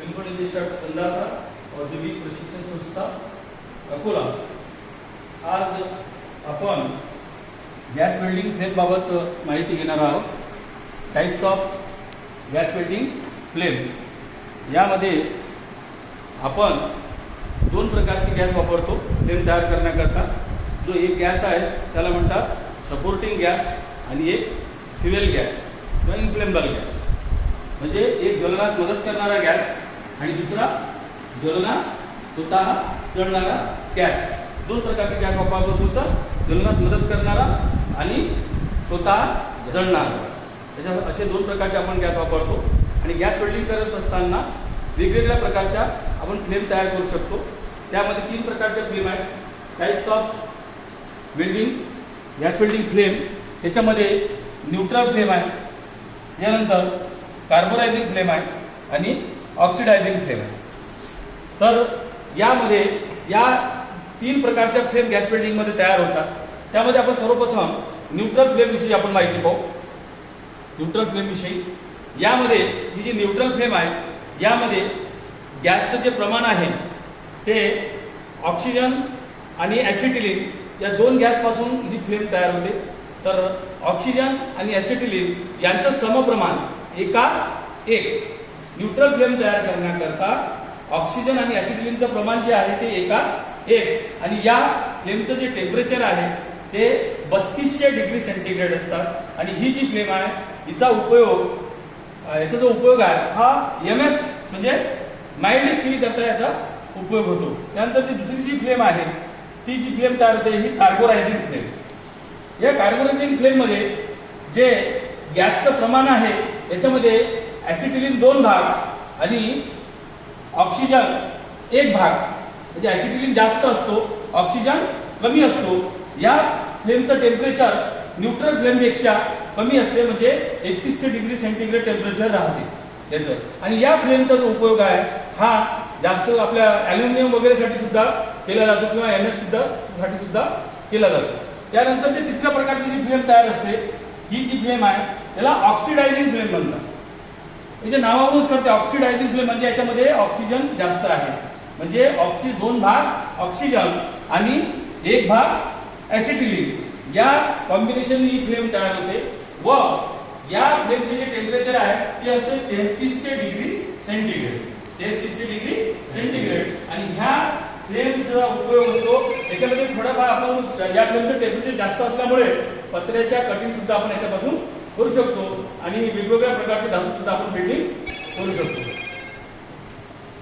Film निर्देशक संदाता औद्योगिक प्रशिक्षण संस्था अकोला। आज आपण गॅस वेल्डिंग फ्लेम बाबत माहिती घेणार आहोत। Types of gas welding flame. यामध्ये आपण दोन प्रकारचे गॅस वापरतो फ्लेम तयार करण्याकरता। जो एक गॅस आहे त्याला म्हणतात सपोर्टिंग गॅस आणि एक फ्युएल गॅस किंवा इन्फ्लेमेबल गॅस। म्हणजे एक ज्वलनास मदत करणारा गॅस आणि दुसरा ज्वलनास स्वतः जळणारा गॅस। दोन प्रकारचे गॅस वापरतो होतं, ज्वलनास मदत करणारा आणि स्वतः जळणारा। असे दोन प्रकारचे आपण गॅस वापरतो आणि गॅस वेल्डिंग करत असताना वेगवेगळ्या प्रकारच्या आपण फ्लेम तयार करू शकतो। त्यामध्ये तीन प्रकारचे फ्लेम आहेत। Types of welding gas welding flame. त्याच्यामध्ये न्यूट्रल फ्लेम आहे, त्यानंतर कार्बोनायझिंग फ्लेम आहे आणि ऑक्सिडायझिंग फ्लेम आहे। तर यामध्ये या तीन प्रकारच्या फ्लेम गॅस वेल्डिंग मध्ये तयार होतात। त्यामध्ये आपण सर्वप्रथम न्यूट्रल फ्लेम विषयी आपण माहिती पाहू। न्यूट्रल फ्लेम विषयी यामध्ये ही जी न्यूट्रल फ्लेम आहे यामध्ये गॅसचं जे प्रमाण आहे ते ऑक्सिजन आणि ॲसिटिलीन या दोन गॅसपासून ही फ्लेम तयार होते। तर ऑक्सिजन आणि ॲसिटिलीन यांचं समप्रमाण एकास एक। न्यूट्रल फ्लेम तयार करण्याकरता ऑक्सिजन आणि ॲसिटिलीनचं प्रमाण जे आहे ते एकास एक आणि या फ्लेमचं जे टेम्परेचर आहे ते 3200 डिग्री सेंटीग्रेड असतात। आणि ही जी फ्लेम आहे हिचा जो उपयोग आहे हा MS म्हणजे माइल्ड स्टील करता याचा उपयोग होतो। त्यानंतर ती दुसरी जी फ्लेम आहे ती जी फ्लेम तयार होते ही कार्बोनायझिंग फ्लेम। या कार्बोनायझिंग फ्लेम मध्ये जे गॅसचं प्रमाण आहे याच्यामध्ये ॲसिटिलीन 2 भाग आणि ऑक्सिजन 1 भाग, म्हणजे ॲसिटिलीन जास्त असतो, ऑक्सिजन कमी असतो। या फ्लेमचं टेम्परेचर न्यूट्रल फ्लेमपेक्षा कमी असते, म्हणजे 3100 डिग्री सेंटीग्रेड टेम्परेचर राहते त्याचं। आणि या फ्लेमचा जो उपयोग आहे हा जास्त आपल्या ॲल्युमिनियम वगैरे साठी सुद्धा केला जातो किंवा MS साठी सुद्धा केला जातो। त्यानंतर ते तिसऱ्या प्रकारची जी फ्लेम तयार असते ही जी फ्लेम आहे त्याला ऑक्सिडायझिंग फ्लेम म्हणतात। याच्या नावावरूनच कळते ऑक्सिडायझिंग फ्लेम म्हणजे याच्यामध्ये ऑक्सिजन जास्त आहे, म्हणजे 2 भाग ऑक्सिजन आणि 1 भाग ॲसिटिलीन या कॉम्बिनेशन ही फ्लेम तयार होते। व या फ्लेमचे जे टेम्परेचर आहे ते असते 3300 डिग्री सेंटीग्रेड। 3300 degree centigrade. आणि ह्या फ्लेमचा उपयोग असतो याच्यामध्ये थोडाफार आपण या फ्लेमचं टेम्परेचर जास्त असल्यामुळे पत्र्याच्या कटिंग सुद्धा आपण याच्यापासून करू शकतो आणि वेगवेगळ्या प्रकारचे धातू सुद्धा आपण बिल्डिंग करू शकतो।